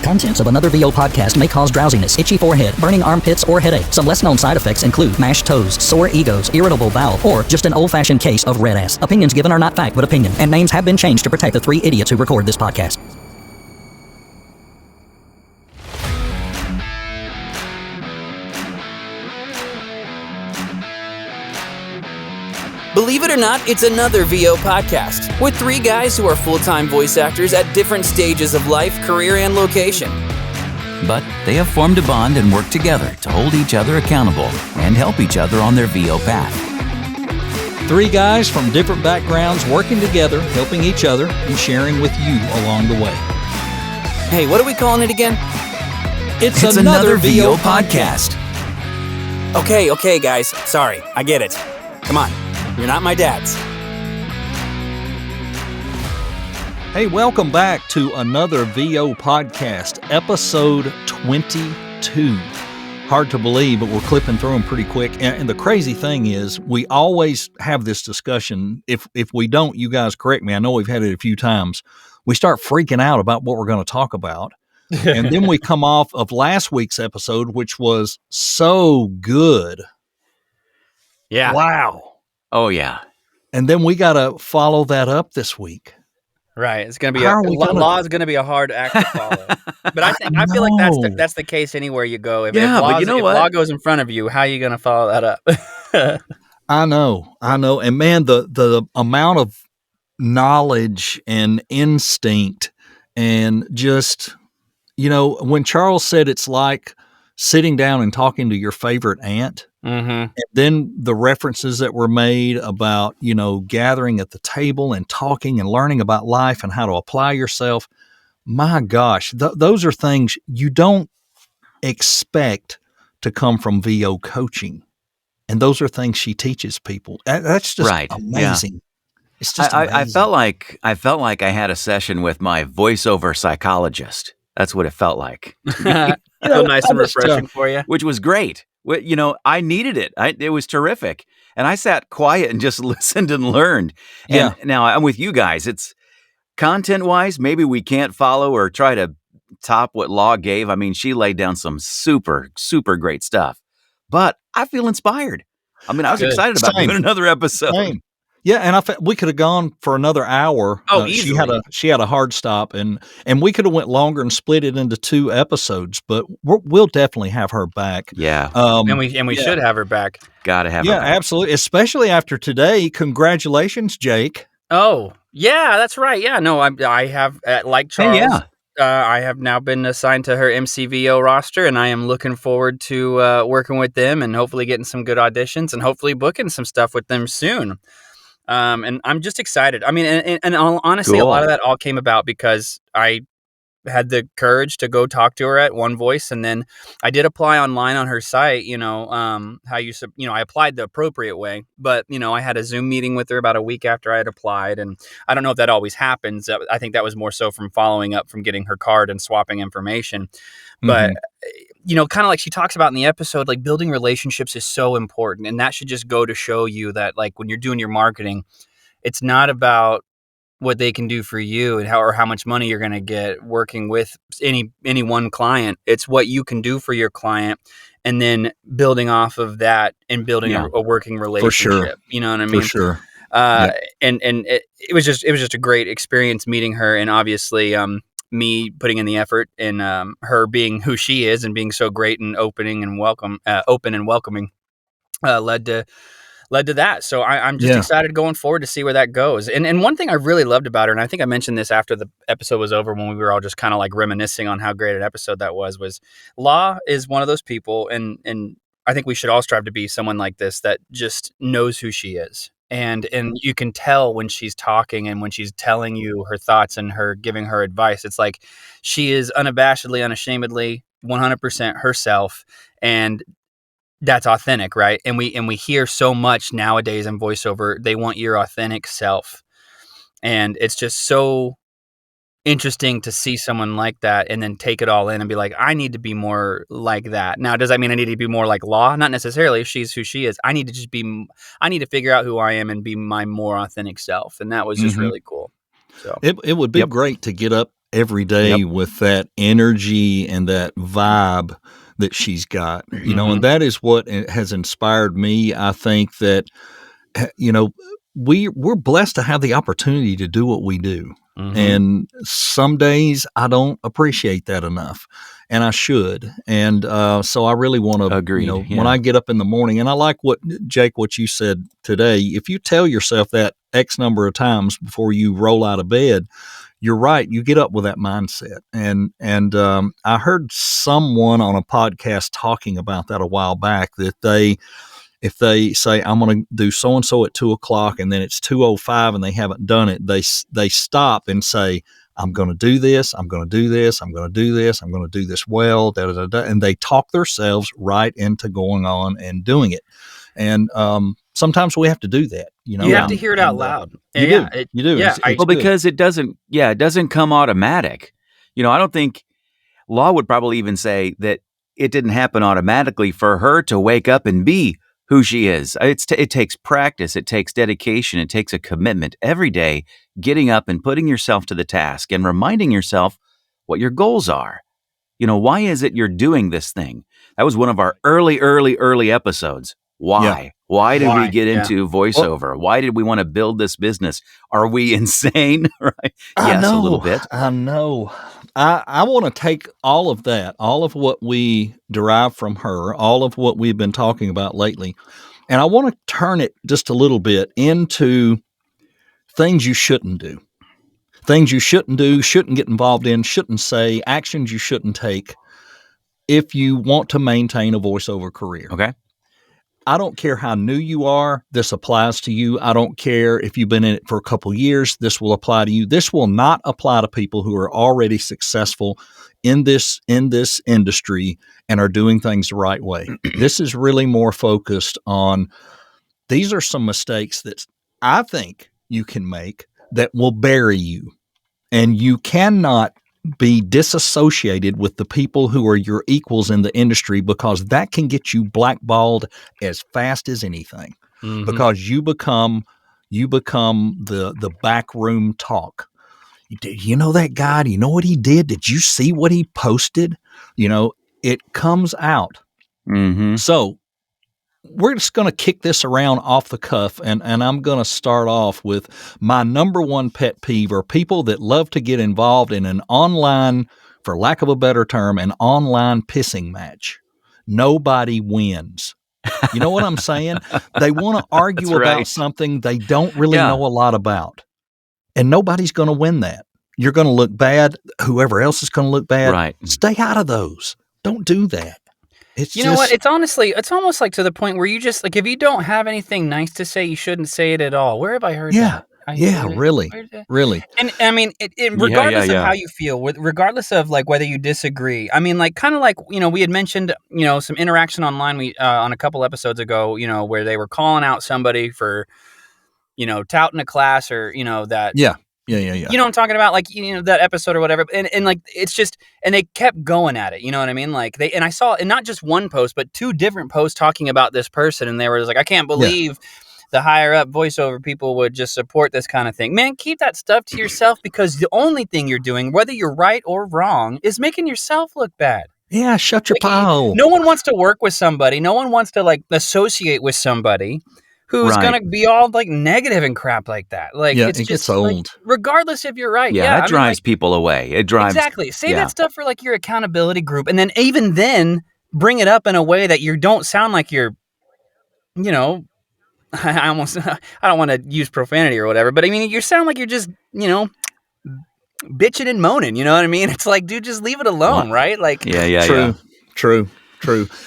Contents of another VO podcast may cause drowsiness, itchy forehead, burning armpits, or headache. Some less known side effects include mashed toes, sore egos, irritable bowel, or just an old-fashioned case of red ass. Opinions given are not fact but opinion, and names have been changed to protect the three idiots who record this podcast. Believe it or not, it's another VO podcast with three guys who are full-time voice actors at different stages of life, career, and location. But they have formed a bond and work together to hold each other accountable and help each other on their VO path. Three guys from different backgrounds working together, helping each other, and sharing with you along the way. Hey, what are we calling it again? It's another VO podcast. Okay, guys. Sorry, I get it. Come on. You're not my dads. Hey, welcome back to another VO podcast, episode 22. Hard to believe, but we're clipping through them pretty quick. And the crazy thing is, we always have this discussion. If we don't, you guys correct me. I know we've had it a few times. We start freaking out about what we're going to talk about. And then we come off of last week's episode, which was so good. Yeah. Wow. Oh, yeah. And then we got to follow that up this week. Right. It's going to be law is going to be a hard act to follow. But I feel like that's the case anywhere you go. If law goes in front of you, how are you going to follow that up? I know. And man, the amount of knowledge and instinct and just, when Charles said it's like sitting down and talking to your favorite aunt. Mm-hmm. And then the references that were made about, gathering at the table and talking and learning about life and how to apply yourself. My gosh, those are things you don't expect to come from VO coaching. And those are things she teaches people. That's just amazing. Yeah. It's just amazing. I felt like I had a session with my voiceover psychologist. That's what it felt like. So nice and refreshing for you. Which was great. I needed it. It was terrific. And I sat quiet and just listened and learned. And now I'm with you guys. It's content-wise, maybe we can't follow or try to top what Law gave. I mean, she laid down some super, super great stuff. But I feel inspired. I mean, I was excited about doing another episode. Same. Yeah, and we could have gone for another hour. Oh, easily. She had a hard stop, and we could have went longer and split it into 2 episodes. But we'll definitely have her back. Yeah, and we should have her back. Got to have her back. Yeah, absolutely. Especially after today. Congratulations, Jake. Oh, yeah, that's right. Yeah, no, I have like Charles. Hey, yeah. I have now been assigned to her MCVO roster, and I am looking forward to working with them and hopefully getting some good auditions and hopefully booking some stuff with them soon. And I'm just excited. I mean, and honestly, cool. A lot of that all came about because I had the courage to go talk to her at One Voice, and then I did apply online on her site. I applied the appropriate way, but I had a Zoom meeting with her about a week after I had applied, and I don't know if that always happens. I think that was more so from following up from getting her card and swapping information, but. Kind of like she talks about in the episode, like building relationships is so important. And that should just go to show you that like when you're doing your marketing, it's not about what they can do for you and how much money you're going to get working with any one client. It's what you can do for your client and then building off of that and building a working relationship. For sure. You know what I mean? For sure. And it was just a great experience meeting her. And obviously, me putting in the effort and her being who she is and being so great and open and welcoming led to that. So I'm just excited going forward to see where that goes. And one thing I really loved about her, and I think I mentioned this after the episode was over when we were all just kind of like reminiscing on how great an episode that was Law is one of those people, and I think we should all strive to be someone like this that just knows who she is. And you can tell when she's talking and when she's telling you her thoughts and her giving her advice. It's like she is unashamedly 100% herself, and that's authentic, right? And we hear so much nowadays in voiceover. They want your authentic self, and it's just so interesting to see someone like that and then take it all in and be like, I need to be more like that. Now, does that mean I need to be more like Law? Not necessarily. If she's who she is, I need to figure out who I am and be my more authentic self. And that was just really cool. So it would be great to get up every day with that energy and that vibe that she's got, and that is what has inspired me. I think that, we're blessed to have the opportunity to do what we do. And some days I don't appreciate that enough, and I should. And so I really want to, Agreed. when I get up in the morning, and I like what you said today. If you tell yourself that X number of times before you roll out of bed, you're right. You get up with that mindset. And I heard someone on a podcast talking about that a while back, that if they say, I'm going to do so-and-so at 2:00 and then it's 2:05 and they haven't done it, they stop and say, I'm going to do this. I'm going to do this. I'm going to do this. I'm going to do this well, and they talk themselves right into going on and doing it. And sometimes we have to do that. You have to hear it out loud. You do. Yeah, because it doesn't come automatic. I don't think law would probably even say that it didn't happen automatically for her to wake up and be who she is. It takes practice. It takes dedication. It takes a commitment every day, getting up and putting yourself to the task and reminding yourself what your goals are. Why is it you're doing this thing? That was one of our early episodes. Why? Yeah. Why did we get into voiceover? Why did we want to build this business? Are we insane? Right? Yes, a little bit. I know. I want to take all of that, all of what we derive from her, all of what we've been talking about lately, and I want to turn it just a little bit into things you shouldn't do. Things you shouldn't do, shouldn't get involved in, shouldn't say, actions you shouldn't take if you want to maintain a voiceover career. Okay. I don't care how new you are, this applies to you. I don't care if you've been in it for a couple years, this will apply to you. This will not apply to people who are already successful in this industry and are doing things the right way. This is really more focused on, these are some mistakes that I think you can make that will bury you. And you cannot be disassociated with the people who are your equals in the industry, because that can get you blackballed as fast as anything. Because you become the backroom talk. You know that guy? Do you know what he did? Did you see what he posted? It comes out. So we're just going to kick this around off the cuff, and I'm going to start off with my number one pet peeve are people that love to get involved in an online, for lack of a better term, an online pissing match. Nobody wins. You know what I'm saying? They want to argue about something they don't really know a lot about, and nobody's going to win that. You're going to look bad. Whoever else is going to look bad. Right. Stay out of those. Don't do that. Know what? It's almost like to the point where you just, like, if you don't have anything nice to say, you shouldn't say it at all. Where have I heard that? Really. And I mean, regardless of how you feel, regardless of like whether you disagree, I mean, like, kind of like, we had mentioned, some interaction online, on a couple episodes ago, where they were calling out somebody for, touting a class, or, that. Yeah. You know what I'm talking about? Like, that episode or whatever. And like, it's just, and they kept going at it. You know what I mean? Like, and I saw, and not just one post, but two different posts talking about this person. And they were just like, I can't believe the higher up voiceover people would just support this kind of thing. Man, keep that stuff to yourself, because the only thing you're doing, whether you're right or wrong, is making yourself look bad. Yeah, shut your pile. No one wants to work with somebody. No one wants to like associate with somebody who's going to be all like negative and crap like that. Like, it just gets old. Like, regardless if you're right. Yeah, that drives people away. It drives. Exactly. Say that stuff for like your accountability group. And then even then bring it up in a way that you don't sound like you're, I don't want to use profanity or whatever, but I mean, you sound like you're just, bitching and moaning. You know what I mean? It's like, dude, just leave it alone, right? Like, True.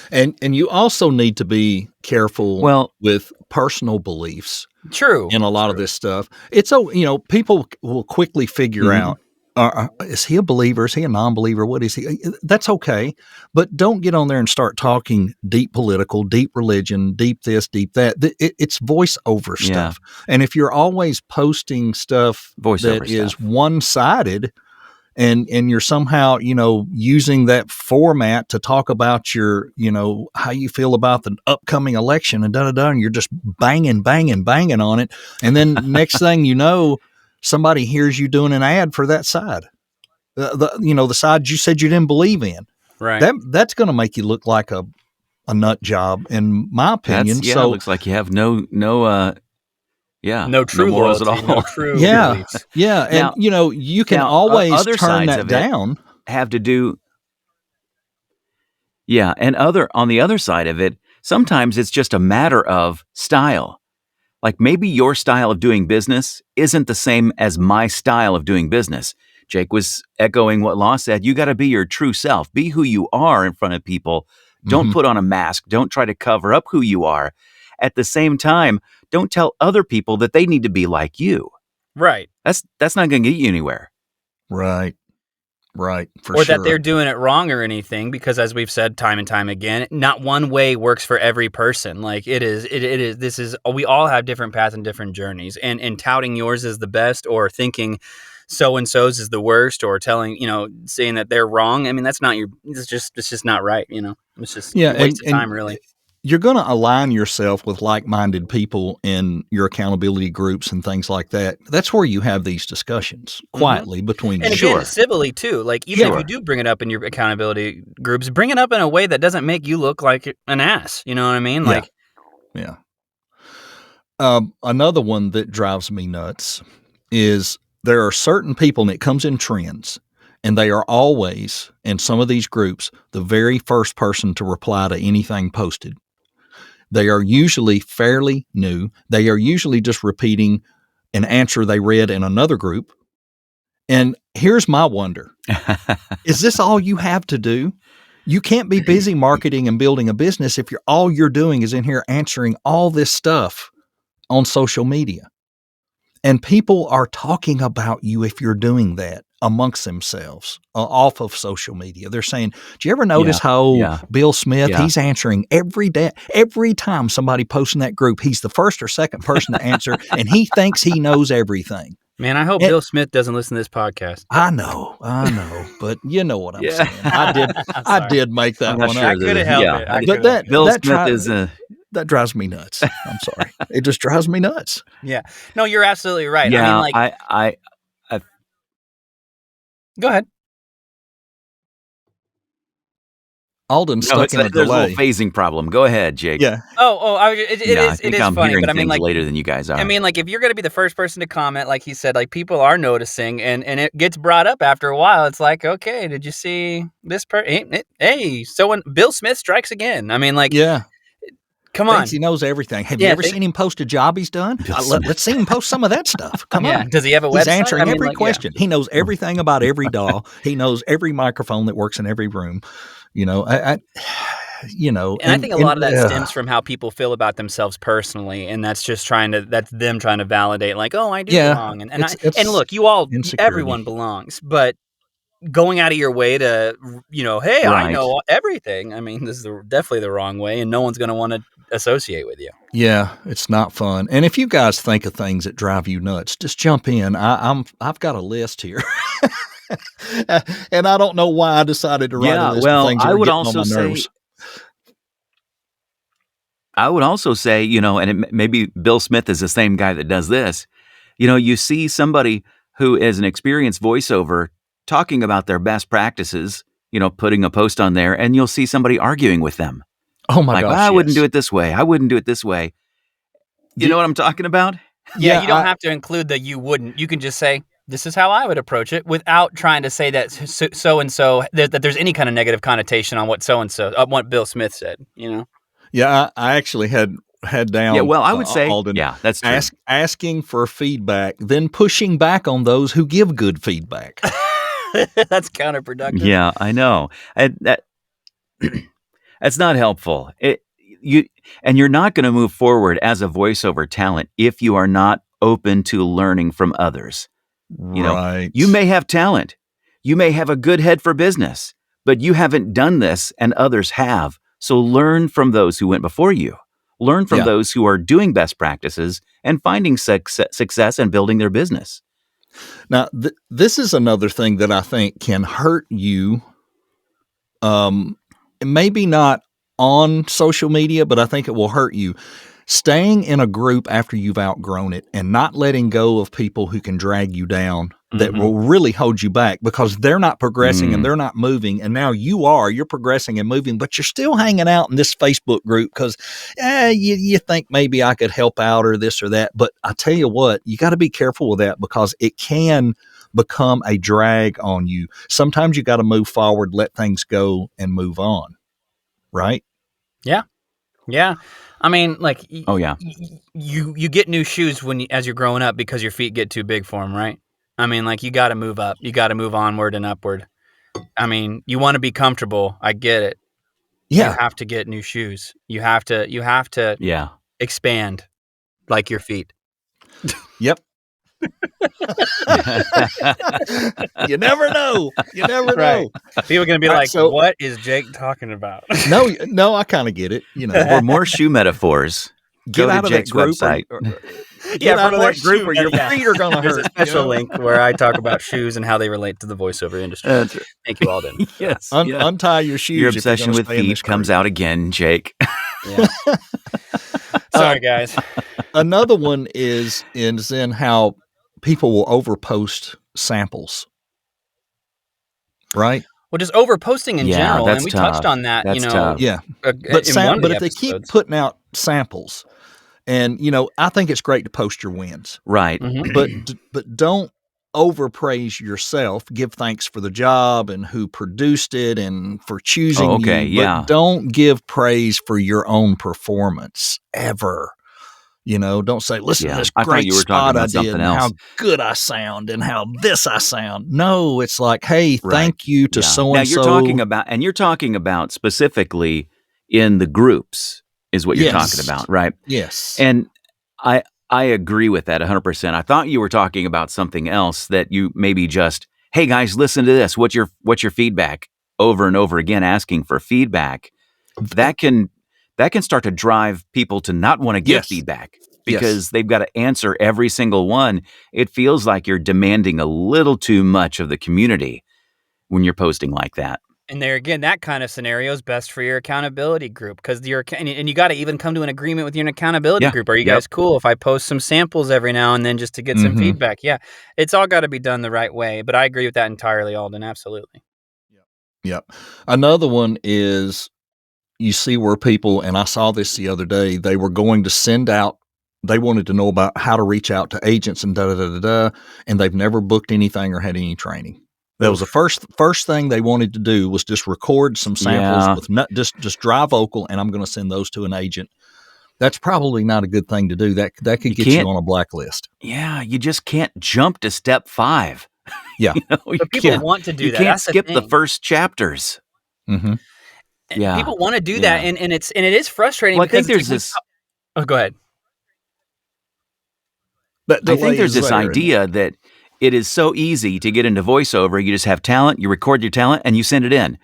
And you also need to be careful with personal beliefs. True. In a lot of this stuff. It's people will quickly figure out, is he a believer? Is he a non-believer? What is he? That's okay. But don't get on there and start talking deep political, deep religion, deep this, deep that. It's voiceover stuff. And if you're always posting stuff that is one-sided, and you're somehow, using that format to talk about your, how you feel about the upcoming election and and you're just banging on it. And then next thing you know, somebody hears you doing an ad for that side. the side you said you didn't believe in. Right. That's going to make you look like a nut job, in my opinion. It looks like you have no true morals loyalty, at all. no true Yeah, beliefs. yeah, and Now- you can now, always other turn sides that of it down. have to do and on the other side of it, sometimes it's just a matter of style. Like maybe your style of doing business isn't the same as my style of doing business. Jake was echoing what Law said. You got to be your true self. Be who you are in front of people. Don't put on a mask. Don't try to cover up who you are. At the same time, don't tell other people that they need to be like you. Right. That's not going to get you anywhere. Right, for Or sure. that they're doing it wrong or anything, because as we've said time and time again, not one way works for every person. Like we all have different paths and different journeys, and touting yours is the best, or thinking so-and-so's is the worst, or saying that they're wrong. I mean, it's just not right. It's just a waste of time, really. You're going to align yourself with like-minded people in your accountability groups and things like that. That's where you have these discussions quietly between you. And again, civilly too. Like even if you do bring it up in your accountability groups, bring it up in a way that doesn't make you look like an ass. You know what I mean? Like, yeah. Another one that drives me nuts is there are certain people, and it comes in trends, and they are always, in some of these groups, the very first person to reply to anything posted. They are usually fairly new. They are usually just repeating an answer they read in another group. And here's my wonder. Is this all you have to do? You can't be busy marketing and building a business if all you're doing is in here answering all this stuff on social media. And people are talking about you if you're doing that amongst themselves off of social media. They're saying, do you ever notice how Bill Smith, he's answering every day, every time somebody posts in that group, he's the first or second person to answer, and he thinks he knows everything. Man, I hope Bill Smith doesn't listen to this podcast. I know, but you know what I'm saying. I did make that one up. I couldn't help it. But Bill Smith is that drives me nuts. I'm sorry. It just drives me nuts. Yeah. No, you're absolutely right. Yeah, I mean, I go ahead. Alden's stuck in a delay. There's a little phasing problem. Go ahead, Jake. Yeah. It is I'm funny, hearing but I mean, things like later than you guys are. I mean, like if you're going to be the first person to comment, like he said, like people are noticing, and it gets brought up after a while. It's like, okay, did you see this person? Hey, so when Bill Smith strikes again. I mean, like, come on. Thinks he knows everything. Have you ever seen him post a job he's done? Let's see him post some of that stuff. Come on. Does he have a website? He's answering every question. He knows everything about every doll. He knows every microphone that works in every room. And I think a lot of that stems from how people feel about themselves personally, and that's them trying to validate, like, oh, I do belong, and look, everyone belongs, but going out of your way to, hey, I know everything. I mean, this is definitely the wrong way, and no one's going to want to associate with you. Yeah, it's not fun. And if you guys think of things that drive you nuts, just jump in. I've got a list here. And I don't know why I decided to write a list of things that are getting on my nerves. I would also say, and maybe Bill Smith is the same guy that does this. You see somebody who is an experienced voiceover talking about their best practices, putting a post on there, and you'll see somebody arguing with them. Oh my gosh. I wouldn't do it this way. I wouldn't do it this way. You know what I'm talking about? Yeah, you don't have to include the you wouldn't. You can just say, this is how I would approach it, without trying to say that so-and-so, that there's any kind of negative connotation on what so-and-so, what Bill Smith said, Yeah, I actually had down. Yeah, well, I would say, Alden, that's true. Asking for feedback, then pushing back on those who give good feedback. That's counterproductive. Yeah, I know. That's not helpful. You're not going to move forward as a voiceover talent if you are not open to learning from others. Right. You may have talent. You may have a good head for business, but you haven't done this and others have. So learn from those who went before you. Learn from those who are doing best practices and finding success and building their business. Now, this is another thing that I think can hurt you. Maybe not on social media, but I think it will hurt you. staying in a group after you've outgrown it and not letting go of people who can drag you down that will really hold you back because they're not progressing and they're not moving. And now you're progressing and moving, but you're still hanging out in this Facebook group because you think maybe I could help out or this or that. But I tell you what, you got to be careful with that because it can become a drag on you. Sometimes you got to move forward, let things go and move on. Right? Yeah. Yeah. I mean, like, you get new shoes as you're growing up because your feet get too big for them, right? I mean, like, you got to move up. You got to move onward and upward. I mean, you want to be comfortable. I get it. Yeah. You have to get new shoes. You have to expand like your feet. Yep. You never know. You never know. People are going to be like, what is Jake talking about? No, I kind of get it. For more shoe metaphors, get out of Jake's that group website. Get out of that group or your feet are going to hurt. There's a special link where I talk about shoes and how they relate to the voiceover industry. That's right. Thank you, Alden. Yes. Untie your shoes. Your obsession with feet comes out again, Jake. Yeah. Sorry, guys. Another one is in how people will overpost samples. Right? Well, just overposting in general, and we touched on that. That's tough. Yeah, but if they keep putting out samples, and I think it's great to post your wins, right? But don't overpraise yourself. Give thanks for the job and who produced it and for choosing you. But don't give praise for your own performance ever. Don't say, listen to this great spot I did and how good I sound and how this I sound. No, it's like, hey, thank you to so-and-so. Now you're talking about specifically in the groups is what you're talking about, right? Yes. And I agree with that 100%. I thought you were talking about something else that you maybe just, hey guys, listen to this. What's your feedback? Over and over again, asking for feedback. That can start to drive people to not want to give feedback because they've got to answer every single one. It feels like you're demanding a little too much of the community when you're posting like that. And there again, that kind of scenario is best for your accountability group because and you got to even come to an agreement with your accountability group. Are you guys cool if I post some samples every now and then just to get some feedback? Yeah, it's all got to be done the right way. But I agree with that entirely, Alden. Absolutely. Yep. Another one is you see where people, and I saw this the other day, they were going to send out, they wanted to know about how to reach out to agents and and they've never booked anything or had any training. That was the first thing they wanted to do was just record some samples with just dry vocal, and I'm going to send those to an agent. That's probably not a good thing to do. That could get you on a blacklist. Yeah, you just can't jump to step 5. Yeah, but people want to do that. You can't skip the first chapters. Mm-hmm. Yeah, people want to do that, and it is frustrating. Well, I think there's this. Oh, go ahead. I think there's this idea that it is so easy to get into voiceover. You just have talent, you record your talent, and you send it in.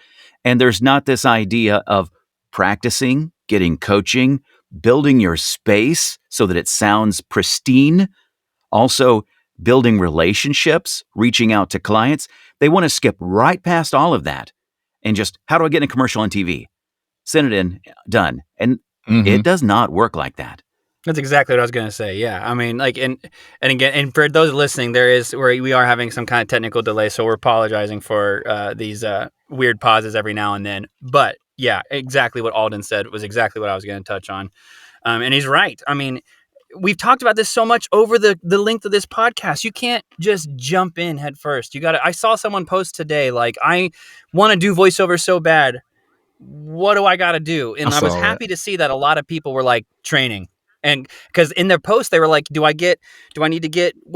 And there's not this idea of practicing, getting coaching, building your space so that it sounds pristine. Also, building relationships, reaching out to clients. They want to skip right past all of that and just, how do I get in a commercial on TV? Send it in, done. And it does not work like that. That's exactly what I was going to say. Yeah. I mean, like, and again, and for those listening, we are having some kind of technical delay. So we're apologizing for these weird pauses every now and then. But yeah, exactly what Alden said was exactly what I was going to touch on. And he's right. I mean, we've talked about this so much over the length of this podcast. You can't just jump in head first. I saw someone post today, like, I want to do voiceover so bad. What do I got to do? And I was happy to see that a lot of people were like, training. And because in their post, they were like, what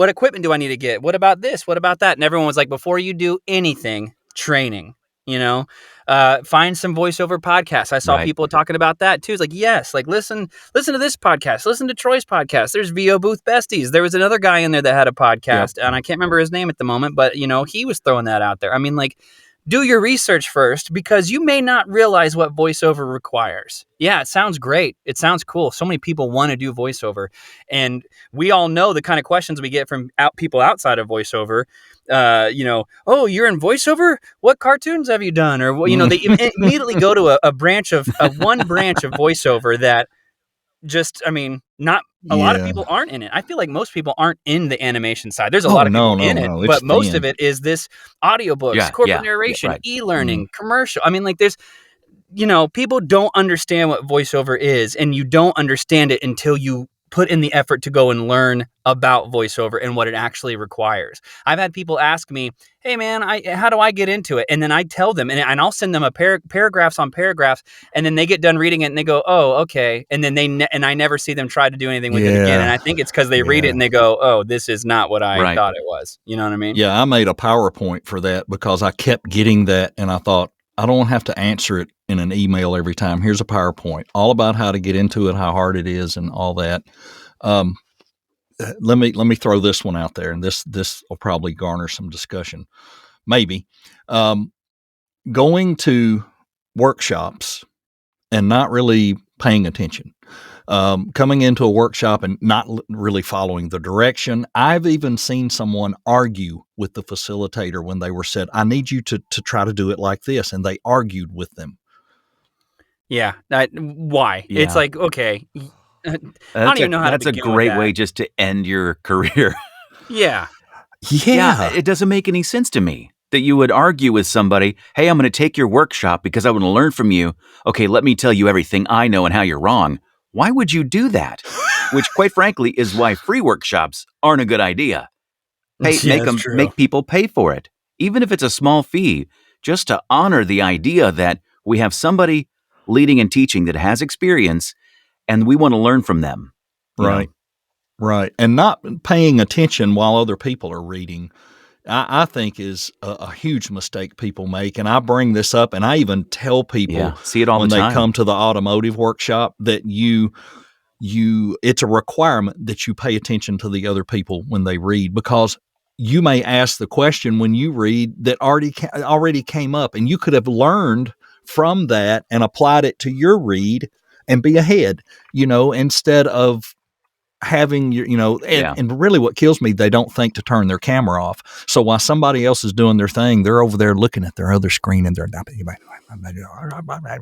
equipment do I need to get? What about this? What about that? And everyone was like, before you do anything, training, find some voiceover podcasts. I saw people talking about that too. It's like, yes, like listen to this podcast, listen to Troy's podcast. There's VO Booth Besties. There was another guy in there that had a podcast and I can't remember his name at the moment, but he was throwing that out there. I mean, like, do your research first because you may not realize what voiceover requires. Yeah, it sounds great. It sounds cool. So many people want to do voiceover. And we all know the kind of questions we get from people outside of voiceover. Oh, you're in voiceover? What cartoons have you done? Or, they immediately go to a branch of one branch of voiceover that just, I mean, not a lot of Yeah. people aren't in it. I feel like most people aren't in the animation side. There's a Oh, lot of people no, in it, it's but most of thin. it is this audiobooks, Yeah, corporate yeah, yeah, narration, right. e-learning, commercial. I mean, like there's, people don't understand what voiceover is, and you don't understand it until you put in the effort to go and learn about voiceover and what it actually requires. I've had people ask me, "Hey man, how do I get into it?" And then I tell them, and I'll send them a paragraphs on paragraphs, and then they get done reading it and they go, "Oh, okay." And then and I never see them try to do anything with it again. And Yeah. I think it's because they read it Yeah. and they go, "Oh, this is not what I Right. thought it was." You know what I mean? Yeah, I made a PowerPoint for that because I kept getting that, and I thought, I don't have to answer it in an email every time. Here's a PowerPoint, all about how to get into it, how hard it is, and all that. Let me throw this one out there, and this will probably garner some discussion. Maybe going to workshops and not really paying attention. Coming into a workshop and not really following the direction. I've even seen someone argue with the facilitator when they were said, "I need you to try to do it like this," and they argued with them. Yeah. Why? It's Yeah. like, okay, I don't even know how to That's a begin with great that. way just to end your career. Yeah. Yeah, Yeah, it doesn't make any sense to me that you would argue with somebody, "Hey, I'm going to take your workshop because I want to learn from you. Okay, let me tell you everything I know and how you're wrong." Why would you do that? Which, quite frankly, is why free workshops aren't a good idea. Yeah, that's true. Make people pay for it, even if it's a small fee, just to honor the idea that we have somebody leading and teaching that has experience, and we want to learn from them. You know? right, right, and not paying attention while other people are reading. I think is a huge mistake people make, and I bring this up, and I even tell people Yeah, see it all when the they time. come to the automotive workshop that it's a requirement that you pay attention to the other people when they read, because you may ask the question when you read that already came up, and you could have learned from that and applied it to your read and be ahead, instead of having your, Yeah. and really what kills me, they don't think to turn their camera off. So while somebody else is doing their thing, they're over there looking at their other screen, and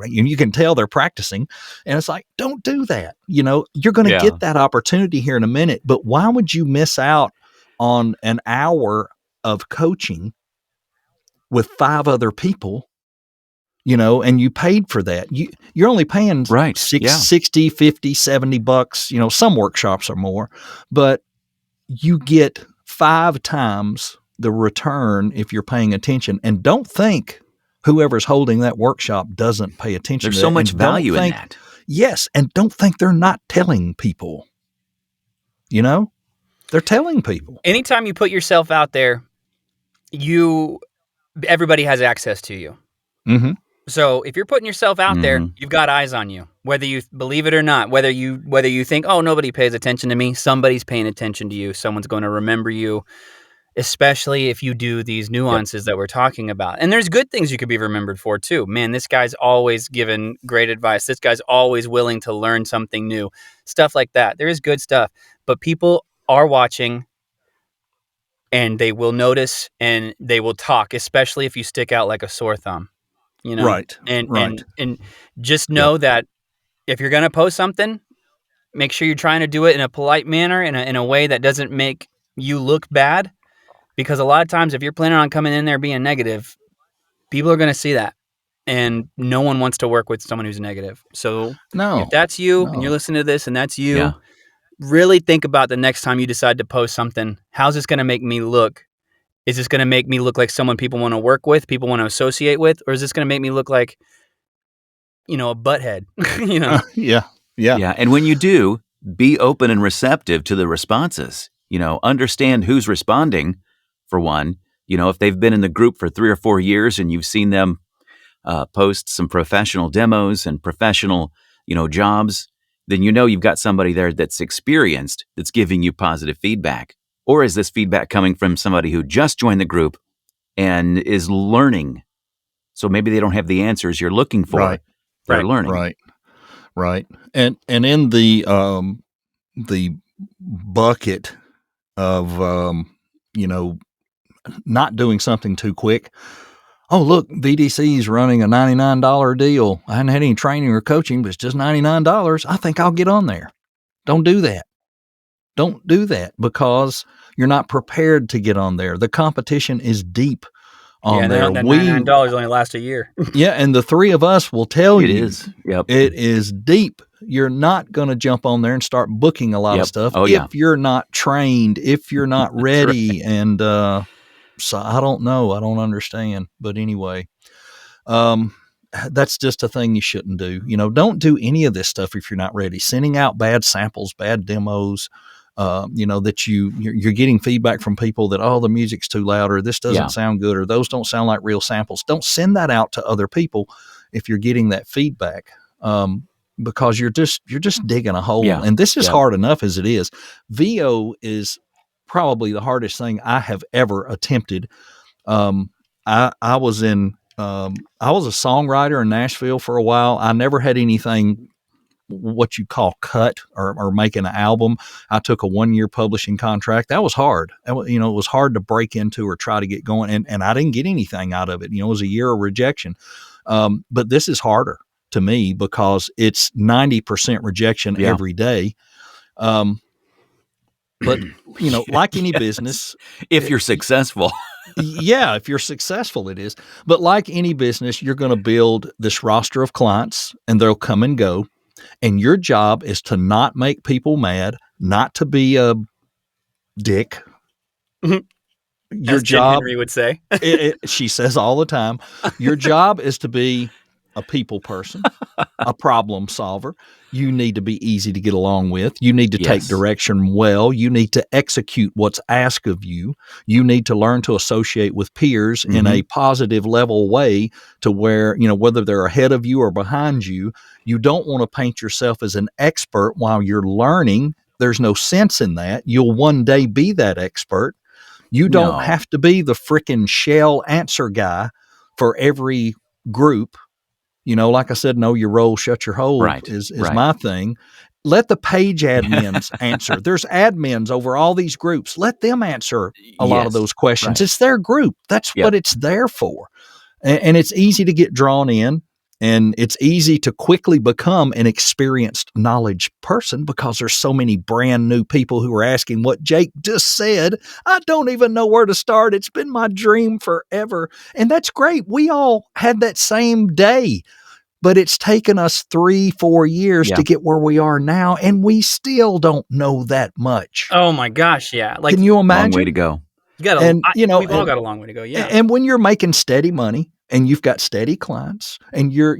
you can tell they're practicing. And it's like, don't do that. You're going to Yeah. get that opportunity here in a minute, but why would you miss out on an hour of coaching with 5 other people? And you paid for that. You're only paying Right. Yeah. 60, 50, $70. Some workshops are more, but you get 5 times the return if you're paying attention. And don't think whoever's holding that workshop doesn't pay attention There's to so that. much And don't value in think, that. yes, and don't think they're not telling people. They're telling people. Anytime you put yourself out there, everybody has access to you. Mm-hmm. So if you're putting yourself out there, Mhm. you've got eyes on you, whether you believe it or not, whether you think, "Oh, nobody pays attention to me," somebody's paying attention to you. Someone's going to remember you, especially if you do these Yep. nuances that we're talking about. And there's good things you could be remembered for too. Man, this guy's always given great advice. This guy's always willing to learn something new. Stuff like that. There is good stuff, but people are watching, and they will notice and they will talk, especially if you stick out like a sore thumb, Right. and Right. just Yep. know that if you're going to post something, make sure you're trying to do it in a polite manner, in a way that doesn't make you look bad, because a lot of times if you're planning on coming in there being negative, people are going to see that, and no one wants to work with someone who's negative. So if No. that's you and you're No. listening to this and that's Yeah. you, really think about the next time you decide to post something. How's this going to make me look? Is this going to make me look like someone people want to work with, people want to associate with, or is this going to make me look like, a butthead? Yeah. Yeah. Yeah. And when you do, be open and receptive to the responses. Understand who's responding, for one. If they've been in the group for 3 or 4 years and you've seen them post some professional demos and professional, jobs, then you've got somebody there that's experienced, that's giving you positive feedback. Or is this feedback coming from somebody who just joined the group and is learning? So maybe they don't have the answers you're looking for. Right. They're Right. learning. Right. Right. And in the bucket of not doing something too quick, oh, look, VDC is running a $99 deal. I hadn't had any training or coaching, but it's just $99. I think I'll get on there. Don't do that. Don't do that because you're not prepared to get on there. The competition is deep on there. That $99 only lasts a year. Yeah, and the three of us will tell It you is. Yep. it is deep. You're not going to jump on there and start booking a lot of stuff if you're not trained, if you're not ready. Right. And so I don't know. I don't understand. But anyway, that's just a thing you shouldn't do. Don't do any of this stuff if you're not ready. Sending out bad samples, bad demos, that you're getting feedback from people that, oh, the music's too loud, or this doesn't sound good, or those don't sound like real samples. Don't send that out to other people if you're getting that feedback, because you're just digging a hole. And this is hard enough as it is. VO is probably the hardest thing I have ever attempted. I was a songwriter in Nashville for a while. I never had anything what you call cut or making an album. I took a 1-year publishing contract. That was hard. It was hard to break into or try to get going. And I didn't get anything out of it. It was a year of rejection. But this is harder to me because it's 90% rejection every day. But like any business, if you're successful, if you're successful, it is. But like any business, you're going to build this roster of clients and they'll come and go. And your job is to not make people mad, not to be a dick. Your As job, Henry would say. She says all the time, your job is to be a people person, a problem solver. You need to be easy to get along with. You need to take direction well. You need to execute what's asked of you. You need to learn to associate with peers in a positive level way to where, whether they're ahead of you or behind you, you don't want to paint yourself as an expert while you're learning. There's no sense in that. You'll one day be that expert. You don't have to be the frickin' shell answer guy for every group. Like I said, know your role, shut your hole is my thing. Let the page admins answer. There's admins over all these groups. Let them answer a lot of those questions. Right. It's their group. That's what it's there for. And it's easy to get drawn in. And it's easy to quickly become an experienced knowledge person because there's so many brand new people who are asking what Jake just said. I don't even know where to start. It's been my dream forever. And that's great. We all had that same day, but it's taken us 3-4 years to get where we are now. And we still don't know that much. Oh my gosh. Yeah. Like, can you imagine? Long way to go. We've all got a long way to go. Yeah. And when you're making steady money, and you've got steady clients and you're,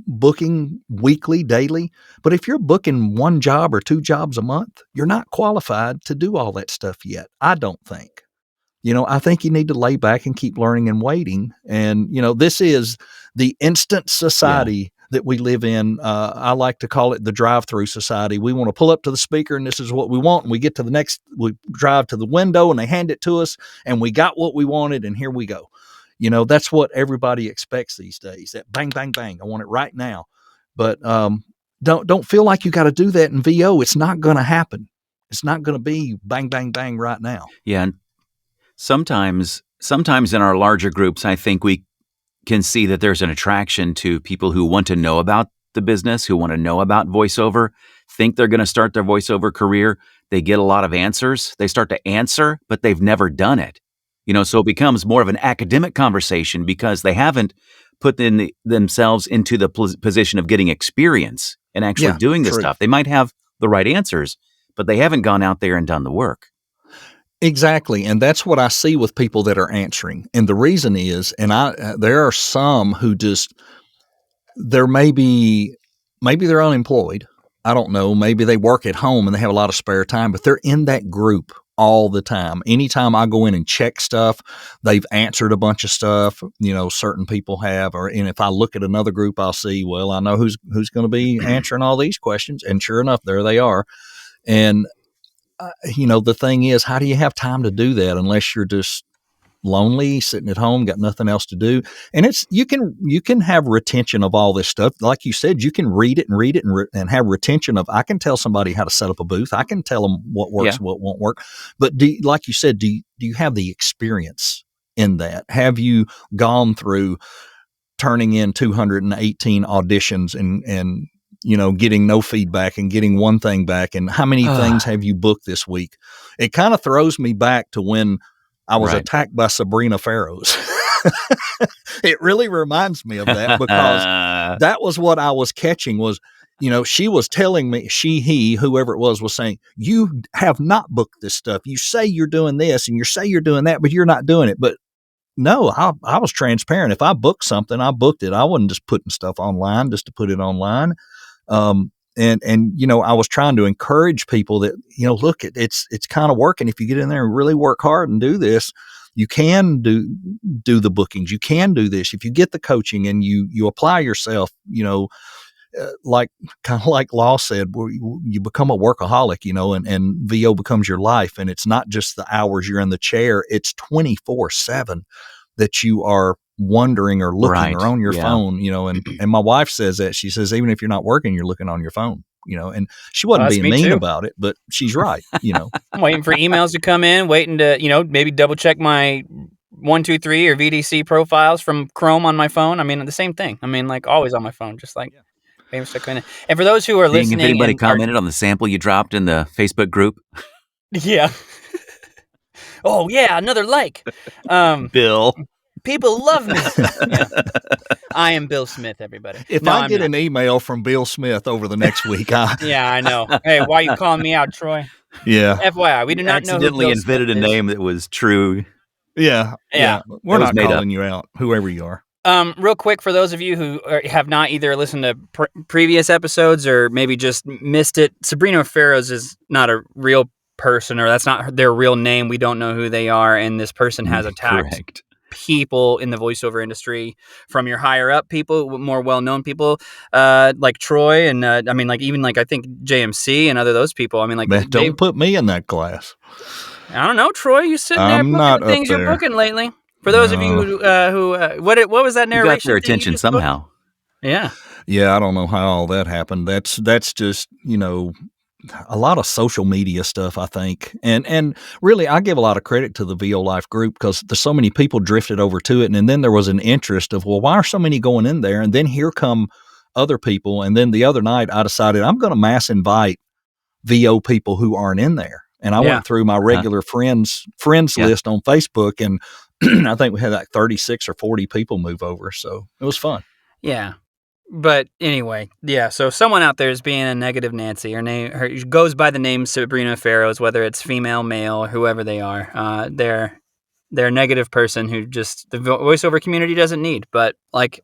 booking weekly, daily. But if you're booking 1 job or 2 jobs a month, you're not qualified to do all that stuff yet. I don't think. I think you need to lay back and keep learning and waiting. And, this is the instant society that we live in. I like to call it the drive-through society. We want to pull up to the speaker and this is what we want. And we get to we drive to the window and they hand it to us and we got what we wanted and here we go. That's what everybody expects these days. That bang, bang, bang. I want it right now. But don't feel like you got to do that in VO. It's not going to happen. It's not going to be bang, bang, bang right now. Yeah. And sometimes in our larger groups, I think we can see that there's an attraction to people who want to know about the business, who want to know about voiceover, think they're going to start their voiceover career. They get a lot of answers. They start to answer, but they've never done it. So it becomes more of an academic conversation because they haven't put themselves into the position of getting experience and actually doing this stuff. They might have the right answers, but they haven't gone out there and done the work. Exactly. And that's what I see with people that are answering. And the reason is, there are some who maybe they're unemployed. I don't know. Maybe they work at home and they have a lot of spare time, but they're in that group all the time. Anytime I go in and check stuff, they've answered a bunch of stuff, certain people have, and if I look at another group, I'll see, well, I know who's going to be answering all these questions. And sure enough, there they are. And, the thing is, how do you have time to do that unless you're just lonely, sitting at home, got nothing else to do? And you can have retention of all this stuff. Like you said, you can read it and have retention of, I can tell somebody how to set up a booth. I can tell them what works, what won't work. But like you said, do you have the experience in that? Have you gone through turning in 218 auditions and getting no feedback and getting one thing back? And how many things have you booked this week? It kind of throws me back to when I was attacked by Sabrina Farrows. It really reminds me of that, because that was what I was catching was, she was telling me, he, whoever it was saying, you have not booked this stuff. You say you're doing this and you say you're doing that, but you're not doing it. But no, I was transparent. If I booked something, I booked it. I wasn't just putting stuff online just to put it online. And I was trying to encourage people that, look, it's kind of working. If you get in there and really work hard and do this, you can do the bookings. You can do this. If you get the coaching and you apply yourself, like kind of like Law said, where you become a workaholic, and VO becomes your life. And it's not just the hours you're in the chair, it's 24/7 that you are wondering or looking or on your phone, and my wife says that. She says, even if you're not working, you're looking on your phone, and she wasn't being mean about it, but she's right. I'm waiting for emails to come in, waiting to, maybe double check my 123 or VDC profiles from Chrome on my phone. I mean, the same thing. I mean, like always on my phone, just like famous. And for those who are listening, if anybody commented on the sample you dropped in the Facebook group. Yeah. Oh yeah, another like. Bill. People love me. Yeah. I am Bill Smith, everybody. If I get an email from Bill Smith over the next week, yeah, I know. Hey, why are you calling me out, Troy? Yeah. FYI, we do not know who accidentally invented a name that was true. Yeah. We're not calling you out, whoever you are. Real quick, for those of you who have not either listened to previous episodes or maybe just missed it, Sabrina Farrows is not a real person, or that's not their real name. We don't know who they are, and this person has attacked people in the voiceover industry, from your higher up people, more well-known people, like Troy, and I mean, like even like I think JMC and other those people. I mean, like, man, don't put me in that class. I don't know, Troy. You sitting there booking the things you're booking lately. For those of you who what was that narration? You got their attention somehow. Booked? Yeah. Yeah, I don't know how all that happened. That's just, a lot of social media stuff, I think. And really, I give a lot of credit to the VO Life group, because there's so many people drifted over to it. And then there was an interest of, well, why are so many going in there? And then here come other people. And then the other night I decided I'm going to mass invite VO people who aren't in there. And I went through my regular friends list on Facebook, and I think we had like 36 or 40 people move over. So it was fun. Yeah. But anyway, so someone out there is being a negative Nancy. Her goes by the name Sabrina Farrows, whether it's female, male, or whoever they are. They're a negative person who just the voiceover community doesn't need. But like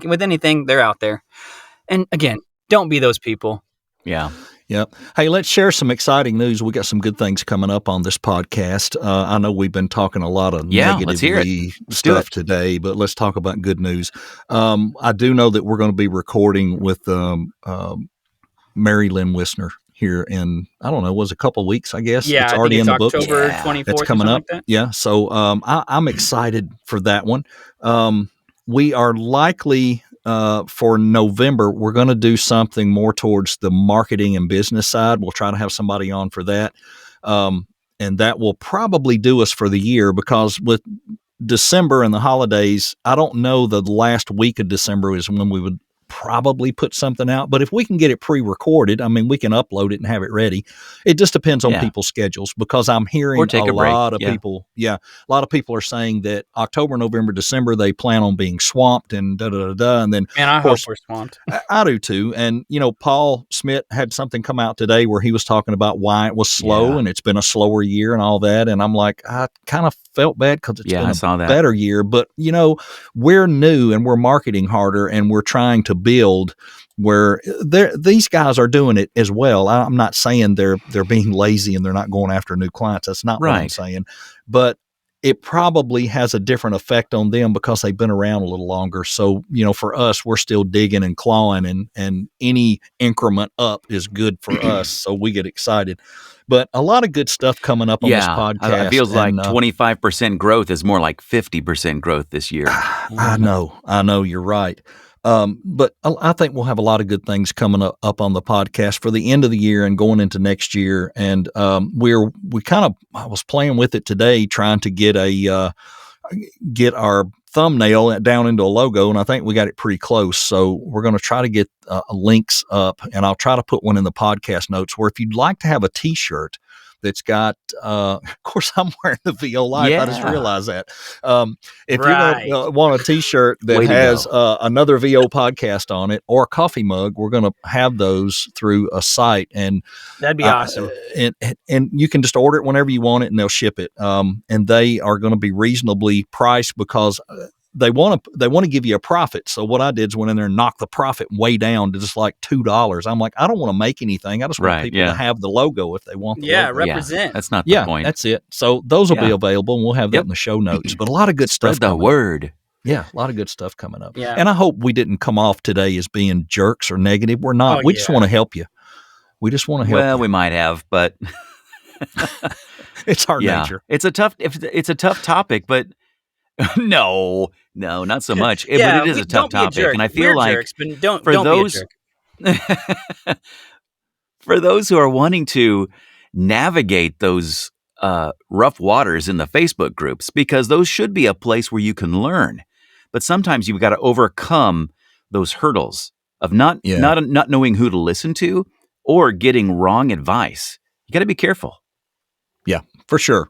with anything, they're out there. And again, don't be those people. Yeah. Yep. Hey, let's share some exciting news. We got some good things coming up on this podcast. I know we've been talking a lot of negative stuff today, but let's talk about good news. I do know that we're going to be recording with Mary Lynn Wisner here in, I don't know, was a couple of weeks, I guess. Yeah, it's already in the books. October 24th. It's coming up. Like yeah. So I'm excited for that one. We are likely for November, we're going to do something more towards the marketing and business side. We'll try to have somebody on for that. And that will probably do us for the year, because with December and the holidays, I don't know, the last week of December is when we would probably put something out. But if we can get it pre-recorded, I mean, we can upload it and have it ready. It just depends on people's schedules, because I'm hearing a lot of people. Yeah. A lot of people are saying that October, November, December, they plan on being swamped and And then, man, I hope we're swamped. I do too. And, Paul Smith had something come out today where he was talking about why it was slow and it's been a slower year and all that. And I'm like, I kind of felt bad because it's been a better year. But, we're new and we're marketing harder and we're trying to build where these guys are doing it as well. I'm not saying they're being lazy and they're not going after new clients. That's not what I'm saying. But it probably has a different effect on them because they've been around a little longer. So, for us, we're still digging and clawing, and any increment up is good for us. So we get excited. But a lot of good stuff coming up on this podcast. It feels like 25% growth is more like 50% growth this year. I know, you're right. But I think we'll have a lot of good things coming up on the podcast for the end of the year and going into next year. And I was playing with it today, trying to get a get our thumbnail down into a logo, and I think we got it pretty close. So we're going to try to get links up, and I'll try to put one in the podcast notes where if you'd like to have a T-shirt that's got, of course, I'm wearing the VO Life. I just realized that. If you're going to want a T-shirt that has another VO podcast on it or a coffee mug, we're going to have those through a site, and that'd be awesome. And you can just order it whenever you want it, and they'll ship it. And they are going to be reasonably priced because they want to give you a profit. So what I did is went in there and knocked the profit way down to just like $2. I'm like, I don't want to make anything. I just want people to have the logo if they want the logo. Represent. That's not the point. That's it. So those will be available, and we'll have that in the show notes. But a lot of good stuff. Spread the word. Yeah, a lot of good stuff coming up. Yeah. And I hope we didn't come off today as being jerks or negative. We're not. We just want to help you. We just want to help you. Well, we might have, but it's our nature. It's a tough topic, but no, not so much. But it is a tough topic, and I feel We're like jerks, but don't be a jerk. For those who are wanting to navigate those rough waters in the Facebook groups, because those should be a place where you can learn, but sometimes you've got to overcome those hurdles of not knowing who to listen to or getting wrong advice. You got to be careful. Yeah, for sure.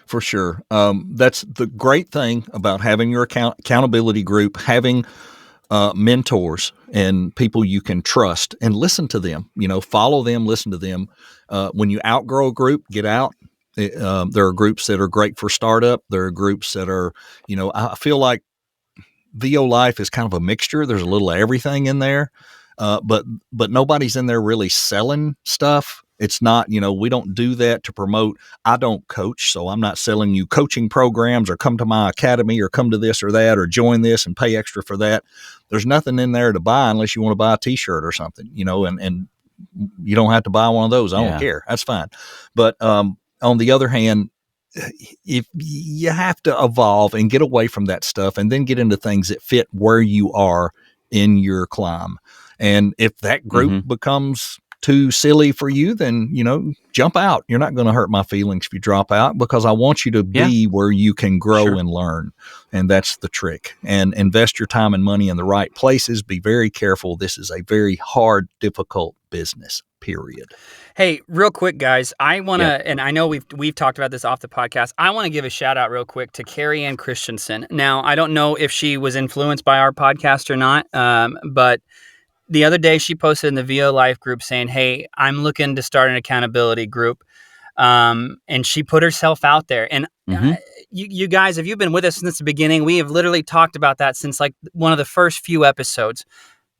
For sure. That's the great thing about having your accountability group, having mentors and people you can trust and listen to them, follow them, listen to them. When you outgrow a group, get out. There are groups that are great for startup. There are groups that are, I feel like VO Life is kind of a mixture. There's a little of everything in there. But nobody's in there really selling stuff. It's not, we don't do that to promote. I don't coach, so I'm not selling you coaching programs or come to my academy or come to this or that or join this and pay extra for that. There's nothing in there to buy unless you want to buy a T-shirt or something, and you don't have to buy one of those. I don't care. That's fine. But on the other hand, if you have to evolve and get away from that stuff and then get into things that fit where you are in your climb. And if that group becomes too silly for you, then, jump out. You're not going to hurt my feelings if you drop out, because I want you to be where you can grow and learn. And that's the trick. And invest your time and money in the right places. Be very careful. This is a very hard, difficult business, period. Hey, real quick, guys, I want to, and I know we've talked about this off the podcast. I want to give a shout out real quick to Carrie Ann Christensen. Now, I don't know if she was influenced by our podcast or not, but the other day she posted in the VO Life group saying, hey, I'm looking to start an accountability group. And she put herself out there. And you guys, if you've been with us since the beginning, we have literally talked about that since like one of the first few episodes.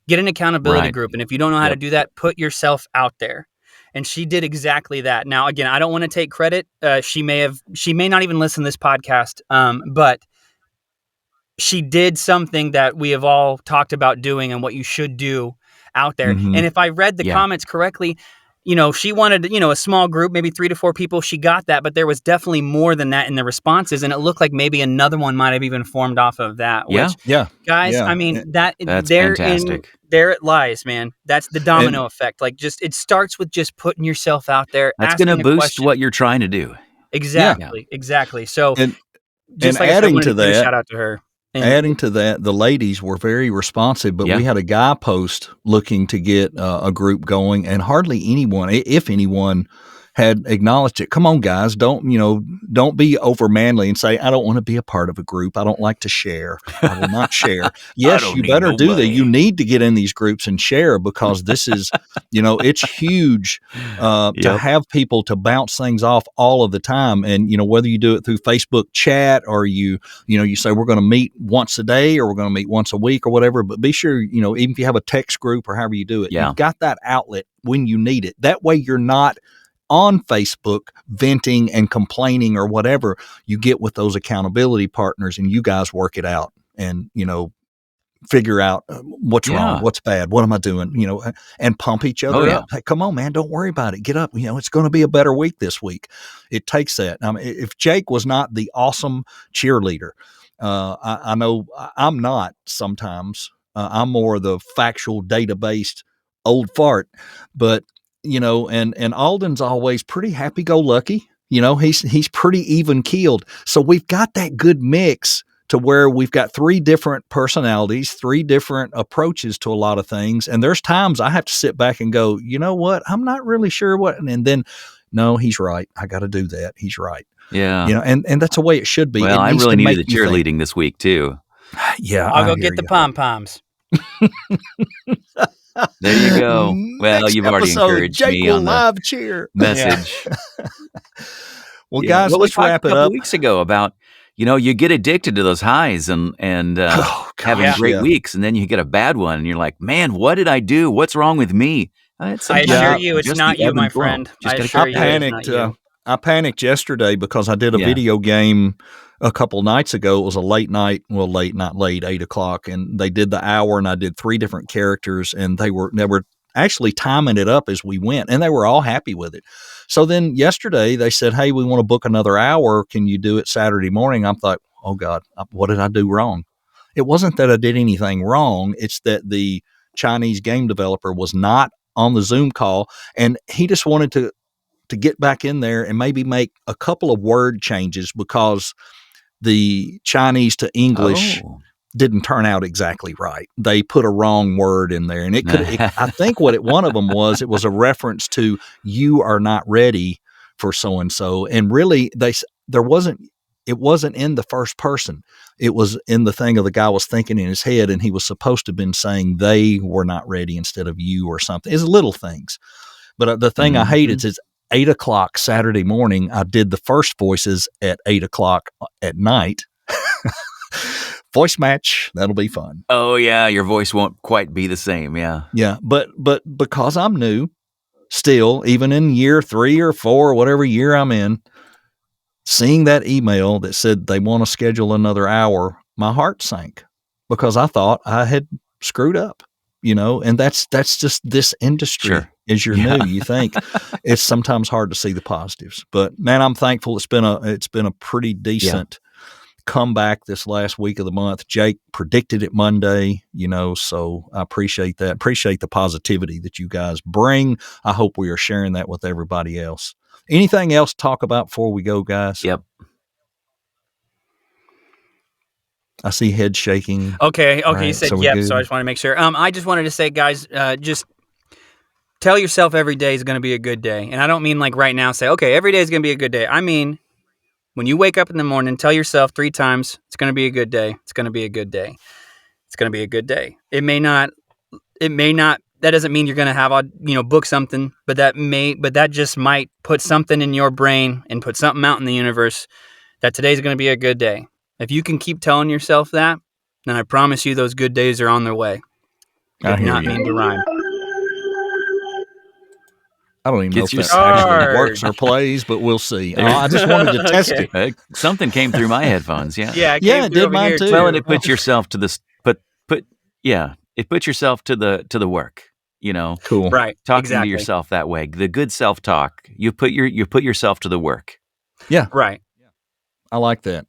Get an accountability group. And if you don't know how to do that, put yourself out there. And she did exactly that. Now, again, I don't want to take credit. She may not even listen to this podcast, but she did something that we have all talked about doing and what you should do out there. And if I read the comments correctly, she wanted, a small group, maybe 3 to 4 people. She got that, but there was definitely more than that in the responses. And it looked like maybe another one might have even formed off of that. Guys, I mean, that's fantastic. There it lies, man. That's the domino effect. Like it starts with just putting yourself out there. That's going to boost what you're trying to do. Exactly. So and like adding to that, shout out to her. Adding to that, the ladies were very responsive, but we had a guy post looking to get a group going, and hardly anyone, if anyone, had acknowledged it. Come on, guys, don't be over manly and say, I don't want to be a part of a group. I don't like to share. I will not share. Yes, you better do that. You need to get in these groups and share, because this is, it's huge to have people to bounce things off all of the time. And, whether you do it through Facebook chat or you say we're going to meet once a day or we're going to meet once a week or whatever, but be sure, even if you have a text group or however you do it, you've got that outlet when you need it. That way you're not on Facebook venting and complaining or whatever. You get with those accountability partners and you guys work it out and, figure out what's wrong, what's bad, what am I doing, and pump each other up. Hey, come on, man, don't worry about it. Get up. It's going to be a better week this week. It takes that. I mean, if Jake was not the awesome cheerleader, I know I'm not sometimes. I'm more the factual, data-based old fart, but and Alden's always pretty happy-go-lucky. He's pretty even keeled. So we've got that good mix to where we've got 3 different personalities, 3 different approaches to a lot of things. And there's times I have to sit back and go, you know what? I'm not really sure what. And then, no, he's right. I got to do that. He's right. Yeah. And that's the way it should be. Well, I really needed the cheerleading this week too. Yeah. I'll go get the pom-poms. There you go. Well, Next you've already episode, encouraged Jake me will on the live cheer message. Well, guys, let's wrap it up. Weeks ago about, you get addicted to those highs and having great weeks, and then you get a bad one, and you're like, man, what did I do? What's wrong with me? I assure you, it's not you, my friend. I panicked yesterday because I did a video game a couple nights ago. It was a late night, not late, 8 o'clock, and they did the hour, and I did 3 different characters, and they were actually timing it up as we went, and they were all happy with it. So then yesterday they said, hey, we want to book another hour. Can you do it Saturday morning? I'm like, oh God, what did I do wrong? It wasn't that I did anything wrong. It's that the Chinese game developer was not on the Zoom call, and he just wanted to get back in there and maybe make a couple of word changes because the Chinese to English didn't turn out exactly right. They put a wrong word in there, and I think one of them was, it was a reference to you are not ready for so-and-so. And really it wasn't in the first person. It was in the thing of the guy was thinking in his head, and he was supposed to have been saying they were not ready instead of you or something. It's little things. But the thing I hate is 8 o'clock Saturday morning. I did the first voices at 8 o'clock at night. Voice match. That'll be fun. Oh yeah. Your voice won't quite be the same. Yeah. Yeah. But because I'm new still, even in year 3 or 4, whatever year I'm in, seeing that email that said they want to schedule another hour, my heart sank because I thought I had screwed up, and that's just this industry. Sure. As you're new, you think it's sometimes hard to see the positives, but man, I'm thankful. It's been a pretty decent comeback this last week of the month. Jake predicted it Monday, so I appreciate that. Appreciate the positivity that you guys bring. I hope we are sharing that with everybody else. Anything else to talk about before we go, guys? Yep. I see head shaking. Okay. Right, you said yep, so I just want to make sure. I just wanted to say, guys, just tell yourself every day is going to be a good day. And I don't mean like right now say, okay, every day is going to be a good day. I mean, when you wake up in the morning, tell yourself 3 times, it's going to be a good day. It's going to be a good day. It's going to be a good day. It may not, that doesn't mean you're going to have, book something, but that just might put something in your brain and put something out in the universe that today's going to be a good day. If you can keep telling yourself that, then I promise you those good days are on their way. I do not mean to rhyme. I don't even know if that actually works or plays, but we'll see. I just wanted to test it. Something came through my headphones. Yeah. Yeah, it did mine too. Well, and it puts yourself to this, it puts yourself to the work. Cool. Right. Talking to yourself that way, the good self-talk. You put yourself to the work. Yeah. Right. I like that.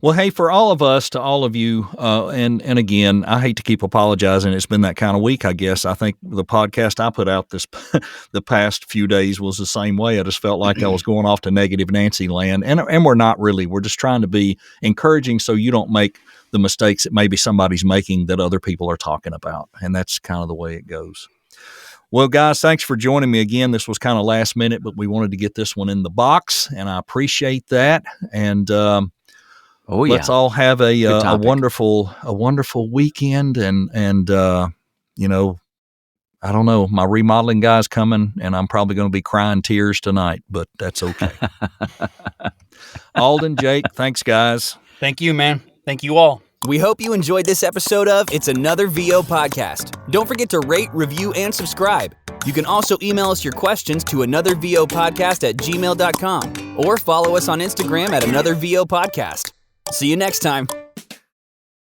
Well, hey, for all of us, to all of you, and again, I hate to keep apologizing. It's been that kind of week, I guess. I think the podcast I put out the past few days was the same way. I just felt like I was going off to negative Nancy land, and we're not really. We're just trying to be encouraging so you don't make the mistakes that maybe somebody's making that other people are talking about, and that's kind of the way it goes. Well, guys, thanks for joining me again. This was kind of last minute, but we wanted to get this one in the box, and I appreciate that. And let's all have a wonderful weekend. And I don't know, my remodeling guy's coming, and I'm probably going to be crying tears tonight, but that's okay. Alden, Jake, thanks, guys. Thank you, man. Thank you all. We hope you enjoyed this episode of It's Another VO Podcast. Don't forget to rate, review, and subscribe. You can also email us your questions to anothervopodcast@gmail.com or follow us on Instagram at Another VO Podcast. See you next time.